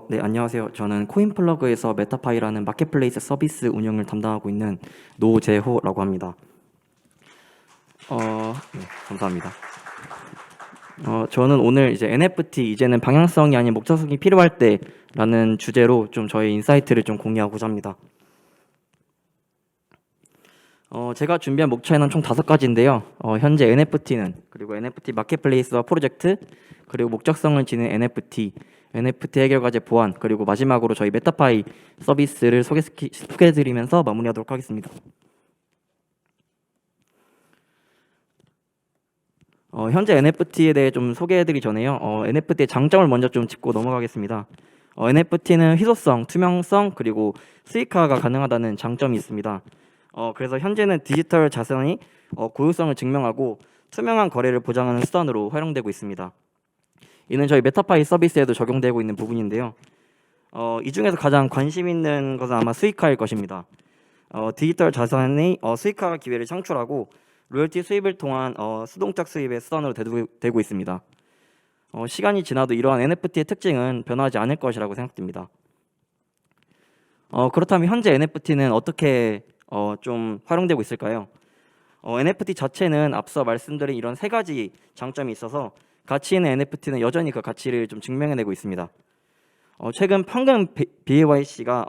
네, 안녕하세요. 저는 코인플러그에서 메타파이라는 마켓플레이스 서비스 운영을 담당하고 있는 노재호라고 합니다. 네, 감사합니다. 저는 오늘 이제 NFT, 이제는 방향성이 아닌 목적성이 필요할 때라는 주제로 좀 저의 인사이트를 좀 공유하고자 합니다. 제가 준비한 목차에는 총 5가지인데요. 현재 NFT는, 그리고 NFT 마켓플레이스와 프로젝트, 그리고 목적성을 지닌 NFT 해결 과제 보완, 그리고 마지막으로 저희 메타파이 서비스를 소개해드리면서 마무리하도록 하겠습니다. 현재 NFT에 대해 좀 소개해드리기 전에요. NFT의 장점을 먼저 좀 짚고 넘어가겠습니다. NFT는 희소성, 투명성, 그리고 수익화가 가능하다는 장점이 있습니다. 그래서 현재는 디지털 자산이 고유성을 증명하고 투명한 거래를 보장하는 수단으로 활용되고 있습니다. 이는 저희 메타파이 서비스에도 적용되고 있는 부분인데요. 이 중에서 가장 관심 있는 것은 아마 수익화일 것입니다. 디지털 자산의 수익화 기회를 창출하고 로열티 수입을 통한 수동적 수입의 수단으로 되고 있습니다. 시간이 지나도 이러한 NFT의 특징은 변하지 않을 것이라고 생각됩니다. 그렇다면 현재 NFT는 어떻게 좀 활용되고 있을까요? NFT 자체는 앞서 말씀드린 이런 3가지 장점이 있어서 가치 있는 NFT는 여전히 그 가치를 좀 증명해내고 있습니다. 최근 판금 BAYC가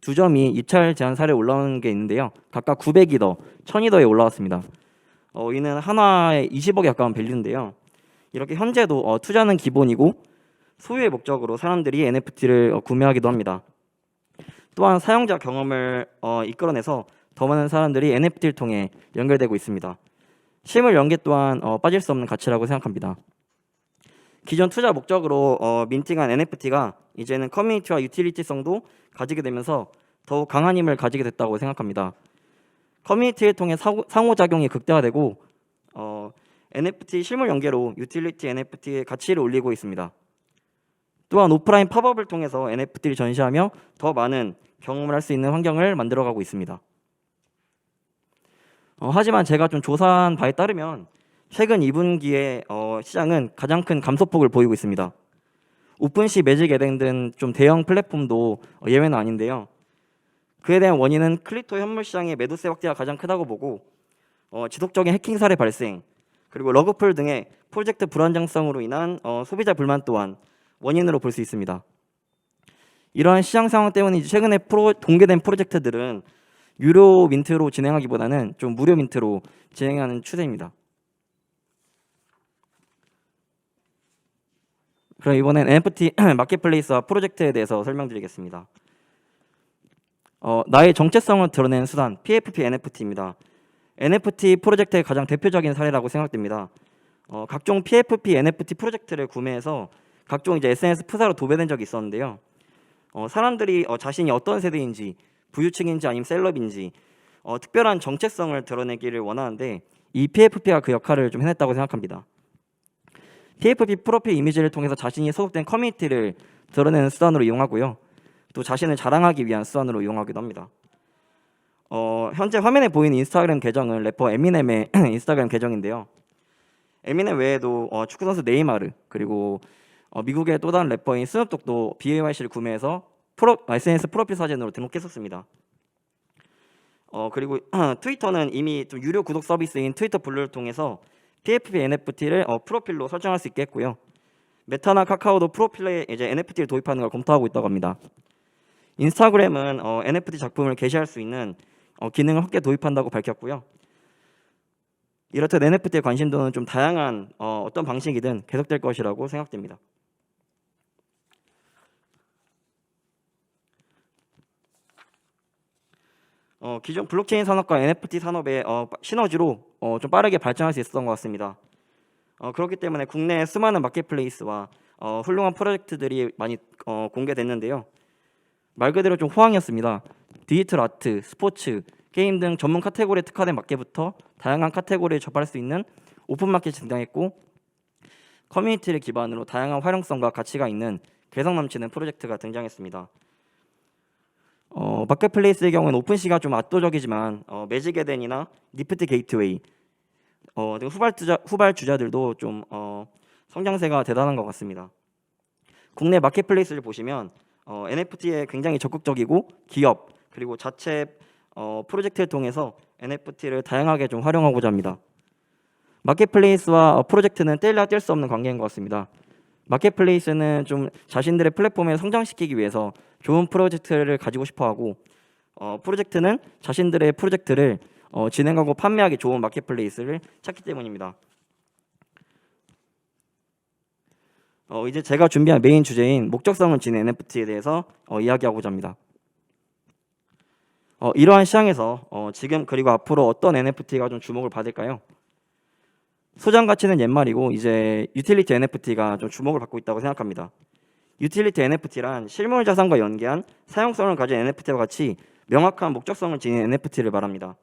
2점이 입찰 제한 사례 올라온 게 있는데요. 각각 900이더, 1000이더에 올라왔습니다. 이는 하나에 20억에 가까운 밸류인데요. 이렇게 현재도 투자는 기본이고 소유의 목적으로 사람들이 NFT를 구매하기도 합니다. 또한 사용자 경험을 이끌어내서 더 많은 사람들이 NFT를 통해 연결되고 있습니다. 실물 연계 또한 빠질 수 없는 가치라고 생각합니다. 기존 투자 목적으로 민팅한 NFT가 이제는 커뮤니티와 유틸리티성도 가지게 되면서 더욱 강한 힘을 가지게 됐다고 생각합니다. 커뮤니티를 통해 상호작용이 극대화되고 NFT 실물 연계로 유틸리티 NFT의 가치를 올리고 있습니다. 또한 오프라인 팝업을 통해서 NFT를 전시하며 더 많은 경험을 할 수 있는 환경을 만들어가고 있습니다. 하지만 제가 좀 조사한 바에 따르면 최근 2분기에 시장은 가장 큰 감소폭을 보이고 있습니다. 오픈시, 매직 에덴 등 좀 대형 플랫폼도 예외는 아닌데요. 그에 대한 원인은 크립토 현물 시장의 매도세 확대가 가장 크다고 보고 지속적인 해킹 사례 발생, 그리고 러그풀 등의 프로젝트 불안정성으로 인한 소비자 불만 또한 원인으로 볼 수 있습니다. 이러한 시장 상황 때문에 최근에 공개된 프로젝트들은 유료 민트로 진행하기보다는 좀 무료 민트로 진행하는 추세입니다. 그럼 이번엔 NFT 마켓플레이스와 프로젝트에 대해서 설명드리겠습니다. 나의 정체성을 드러내는 수단 PFP NFT입니다. NFT 프로젝트의 가장 대표적인 사례라고 생각됩니다. 각종 PFP NFT 프로젝트를 구매해서 각종 이제 SNS 프사로 도배된 적이 있었는데요. 사람들이 자신이 어떤 세대인지, 부유층인지 아니면 셀럽인지 특별한 정체성을 드러내기를 원하는데 이 PFP가 그 역할을 좀 해냈다고 생각합니다. PFP 프로필 이미지를 통해서 자신이 소속된 커뮤니티를 드러내는 수단으로 이용하고요. 또 자신을 자랑하기 위한 수단으로 이용하기도 합니다. 현재 화면에 보이는 인스타그램 계정은 래퍼 에미넴의 인스타그램 계정인데요. 에미넴 외에도 축구선수 네이마르, 그리고 미국의 또 다른 래퍼인 스눕독도 BAYC를 구매해서 SNS 프로필 사진으로 등록했었습니다. 그리고 트위터는 이미 좀 유료 구독 서비스인 트위터 블루를 통해서 PFP NFT를 프로필로 설정할 수 있게 했고요. 메타나 카카오도 프로필에 이제 NFT를 도입하는 걸 검토하고 있다고 합니다. 인스타그램은 NFT 작품을 게시할 수 있는 기능을 함께 도입한다고 밝혔고요. 이렇듯 NFT에 관심도는 좀 다양한 어떤 방식이든 계속될 것이라고 생각됩니다. 기존 블록체인 산업과 NFT 산업의 시너지로 좀 빠르게 발전할 수 있었던 것 같습니다. 그렇기 때문에 국내에 수많은 마켓플레이스와 훌륭한 프로젝트들이 많이 공개됐는데요. 말 그대로 좀 호황이었습니다. 디지털 아트, 스포츠, 게임 등 전문 카테고리에 특화된 마켓부터 다양한 카테고리에 접할 수 있는 오픈 마켓이 등장했고 커뮤니티를 기반으로 다양한 활용성과 가치가 있는 개성 넘치는 프로젝트가 등장했습니다. 마켓플레이스의 경우는 오픈시가 좀 압도적이지만 매직 에덴이나 니프티 게이트웨이 등 후발 주자들도 좀 성장세가 대단한 것 같습니다. 국내 마켓플레이스를 보시면 NFT에 굉장히 적극적이고 기업 그리고 자체 프로젝트를 통해서 NFT를 다양하게 좀 활용하고자 합니다. 마켓플레이스와 프로젝트는 뗄래야 뗄 수 없는 관계인 것 같습니다. 마켓플레이스는 좀 자신들의 플랫폼을 성장시키기 위해서 좋은 프로젝트를 가지고 싶어하고 프로젝트는 자신들의 프로젝트를 진행하고 판매하기 좋은 마켓플레이스를 찾기 때문입니다. 이제 제가 준비한 메인 주제인 목적성을 지닌 NFT에 대해서 이야기하고자 합니다. 이러한 시장에서 지금 그리고 앞으로 어떤 NFT가 좀 주목을 받을까요? 소장 가치는 옛말이고 이제 유틸리티 NFT가 좀 주목을 받고 있다고 생각합니다. 유틸리티 NFT란 실물 자산과 연계한 사용성을 가진 NFT와 같이 명확한 목적성을 지닌 NFT를 말합니다.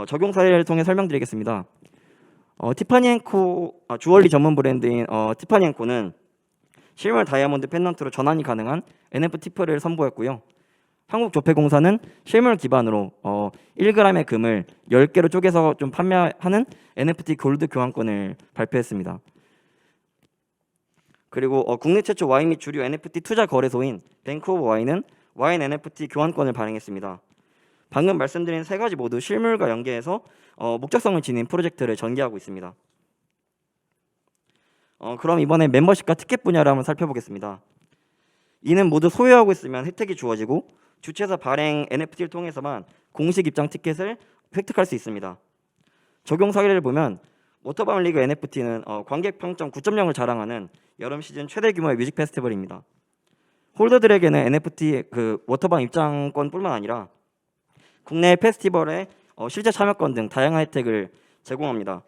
적용 사례를 통해 설명드리겠습니다. 티파니앤코 주얼리 전문 브랜드인 티파니앤코는 실물 다이아몬드 펜던트로 전환이 가능한 NFT 팁을 선보였고요. 한국조폐공사는 실물 기반으로 1g의 금을 10개로 쪼개서 좀 판매하는 NFT 골드 교환권을 발표했습니다. 그리고 국내 최초 와인 및 주류 NFT 투자 거래소인 뱅크 오브 와인은 와인 NFT 교환권을 발행했습니다. 방금 말씀드린 세 가지 모두 실물과 연계해서 목적성을 지닌 프로젝트를 전개하고 있습니다. 그럼 이번에 멤버십과 티켓 분야를 한번 살펴보겠습니다. 이는 모두 소유하고 있으면 혜택이 주어지고 주최사 발행 NFT를 통해서만 공식 입장 티켓을 획득할 수 있습니다. 적용 사례를 보면 워터밤 리그 NFT는 관객 평점 9.0을 자랑하는 여름 시즌 최대 규모의 뮤직 페스티벌입니다. 홀더들에게는 NFT 워터밤 입장권뿐만 아니라 국내 페스티벌의 실제 참여권 등 다양한 혜택을 제공합니다.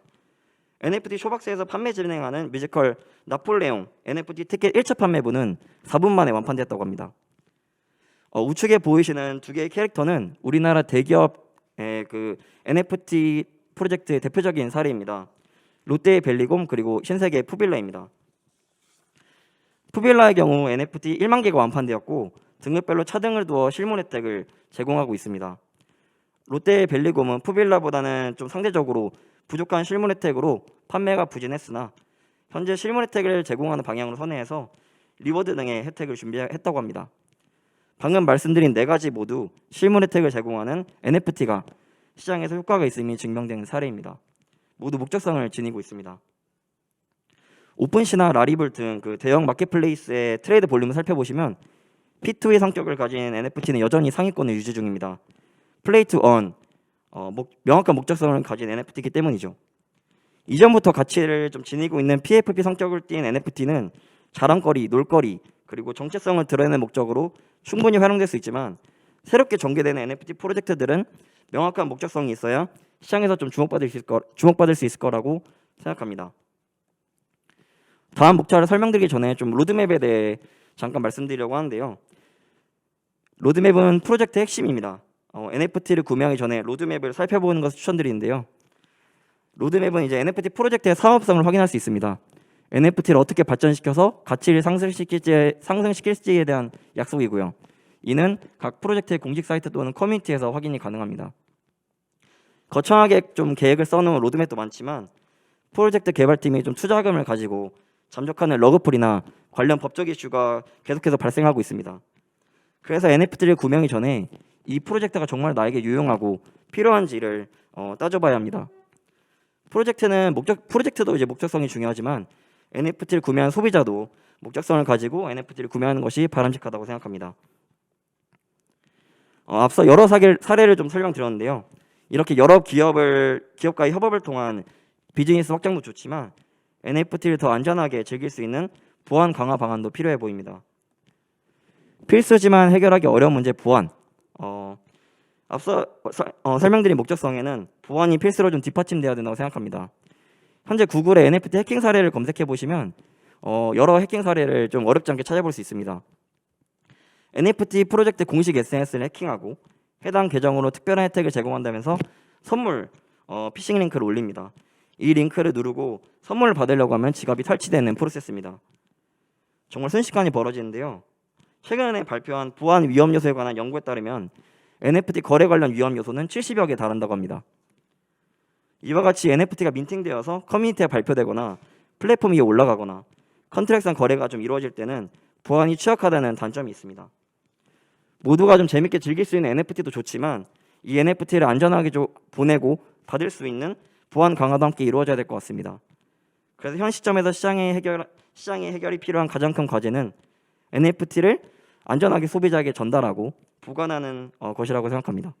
NFT 쇼박스에서 판매 진행하는 뮤지컬 나폴레옹 NFT 티켓 1차 판매분은 4분 만에 완판되었다고 합니다. 우측에 보이시는 두 개의 캐릭터는 우리나라 대기업의 NFT 프로젝트의 대표적인 사례입니다. 롯데의 벨리곰 그리고 신세계의 푸빌라입니다. 푸빌라의 경우 NFT 1만 개가 완판되었고 등급별로 차등을 두어 실물 혜택을 제공하고 있습니다. 롯데의 벨리곰은 푸빌라보다는 좀 상대적으로 부족한 실물 혜택으로 판매가 부진했으나 현재 실물 혜택을 제공하는 방향으로 선회해서 리워드 등의 혜택을 준비했다고 합니다. 방금 말씀드린 네 가지 모두 실물 혜택을 제공하는 NFT가 시장에서 효과가 있음이 증명된 사례입니다. 모두 목적성을 지니고 있습니다. 오픈시나 라리블 등 대형 마켓플레이스의 트레이드 볼륨을 살펴보시면 P2의 성격을 가진 NFT는 여전히 상위권을 유지 중입니다. 플레이 투 원, 명확한 목적성을 가진 NFT이기 때문이죠. 이전부터 가치를 좀 지니고 있는 PFP 성격을 띈 NFT는 자랑거리, 놀거리, 그리고 정체성을 드러내는 목적으로 충분히 활용될 수 있지만 새롭게 전개되는 NFT 프로젝트들은 명확한 목적성이 있어야 시장에서 좀 주목받을 수 있을 거라고 생각합니다. 다음 목차를 설명드리기 전에 좀 로드맵에 대해 잠깐 말씀드리려고 하는데요. 로드맵은 프로젝트의 핵심입니다. NFT를 구매하기 전에 로드맵을 살펴보는 것을 추천드리는데요. 로드맵은 이제 NFT 프로젝트의 사업성을 확인할 수 있습니다. NFT를 어떻게 발전시켜서 가치를 상승시킬지에 대한 약속이고요. 이는 각 프로젝트의 공식 사이트 또는 커뮤니티에서 확인이 가능합니다. 거창하게 좀 계획을 써놓은 로드맵도 많지만 프로젝트 개발팀이 좀 투자금을 가지고 잠적하는 러그풀이나 관련 법적 이슈가 계속해서 발생하고 있습니다. 그래서 NFT를 구매하기 전에 이 프로젝트가 정말 나에게 유용하고 필요한지를 따져봐야 합니다. 프로젝트도 이제 목적성이 중요하지만 NFT를 구매한 소비자도 목적성을 가지고 NFT를 구매하는 것이 바람직하다고 생각합니다. 앞서 여러 사례를 좀 설명드렸는데요. 이렇게 여러 기업과의 협업을 통한 비즈니스 확장도 좋지만 NFT를 더 안전하게 즐길 수 있는 보안 강화 방안도 필요해 보입니다. 필수지만 해결하기 어려운 문제 보안. 앞서 설명드린 목적성에는 보안이 필수로 좀 뒷받침돼야 된다고 생각합니다. 현재 구글의 NFT 해킹 사례를 검색해 보시면 여러 해킹 사례를 좀 어렵지 않게 찾아볼 수 있습니다. NFT 프로젝트 공식 SNS를 해킹하고 해당 계정으로 특별한 혜택을 제공한다면서 선물 피싱 링크를 올립니다. 이 링크를 누르고 선물을 받으려고 하면 지갑이 탈취되는 프로세스입니다. 정말 순식간에 벌어지는데요. 최근에 발표한 보안 위험 요소에 관한 연구에 따르면 NFT 거래 관련 위험 요소는 70여 개에 달한다고 합니다. 이와 같이 NFT가 민팅되어서 커뮤니티에 발표되거나 플랫폼 위에 올라가거나 컨트랙트상 거래가 좀 이루어질 때는 보안이 취약하다는 단점이 있습니다. 모두가 좀 재밌게 즐길 수 있는 NFT도 좋지만 이 NFT를 안전하게 보내고 받을 수 있는 보안 강화도 함께 이루어져야 될 것 같습니다. 그래서 현 시점에서 시장의 해결이 필요한 가장 큰 과제는 NFT를 안전하게 소비자에게 전달하고 보관하는 것이라고 생각합니다.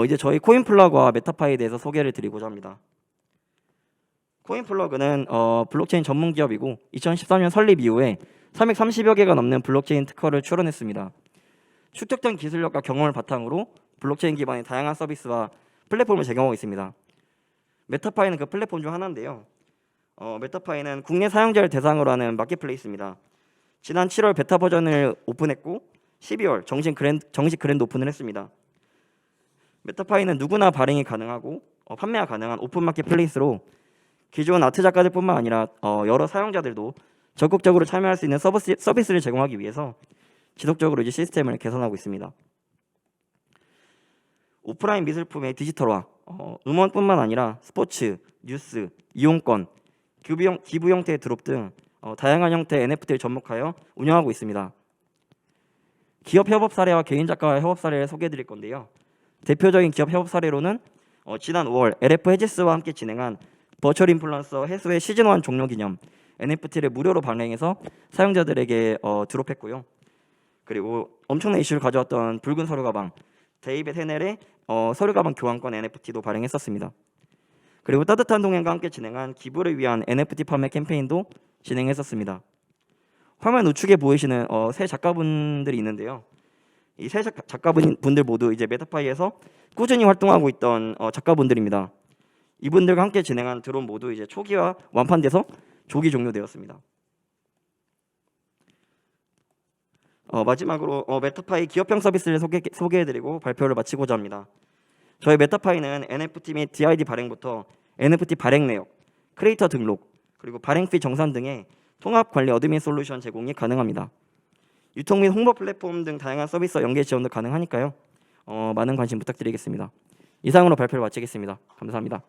이제 저희 코인플러그와 메타파이에 대해서 소개를 드리고자 합니다. 코인플러그는 블록체인 전문 기업이고 2013년 설립 이후에 330여 개가 넘는 블록체인 특허를 출원했습니다. 축적된 기술력과 경험을 바탕으로 블록체인 기반의 다양한 서비스와 플랫폼을 제공하고 있습니다. 메타파이는 그 플랫폼 중 하나인데요. 메타파이는 국내 사용자를 대상으로 하는 마켓플레이스입니다. 지난 7월 베타 버전을 오픈했고 12월 정식 그랜드 오픈을 했습니다. 메타파이는 누구나 발행이 가능하고 판매가 가능한 오픈 마켓플레이스로 기존 아트 작가들뿐만 아니라 여러 사용자들도 적극적으로 참여할 수 있는 서비스를 제공하기 위해서 지속적으로 이제 시스템을 개선하고 있습니다. 오프라인 미술품의 디지털화, 음원뿐만 아니라 스포츠, 뉴스, 이용권, 기부 형태의 드롭 등 다양한 형태의 NFT를 접목하여 운영하고 있습니다. 기업 협업 사례와 개인 작가와 협업 사례를 소개해드릴 건데요. 대표적인 기업 협업 사례로는 지난 5월 LF 헤지스와 함께 진행한 버추얼 인플루언서 해수의 시즌 1 종료 기념 NFT를 무료로 발행해서 사용자들에게 드롭했고요. 그리고 엄청난 이슈를 가져왔던 붉은 서류 가방 데이빗 헤넬의 서류 가방 교환권 NFT도 발행했었습니다. 그리고 따뜻한 동행과 함께 진행한 기부를 위한 NFT 판매 캠페인도 진행했었습니다. 화면 우측에 보이시는 세 작가분들이 있는데요. 이 세 작가분들 모두 이제 메타파이에서 꾸준히 활동하고 있던 작가분들입니다. 이분들과 함께 진행한 드론 모두 이제 초기화 완판돼서 조기 종료되었습니다. 마지막으로 메타파이 기업형 서비스를 소개해드리고 발표를 마치고자 합니다. 저희 메타파이는 NFT 및 DID 발행부터 NFT 발행 내역, 크리에이터 등록, 그리고 발행피 정산 등의 통합 관리 어드민 솔루션 제공이 가능합니다. 유통 및 홍보 플랫폼 등 다양한 서비스 연계 지원도 가능하니까요. 많은 관심 부탁드리겠습니다. 이상으로 발표를 마치겠습니다. 감사합니다.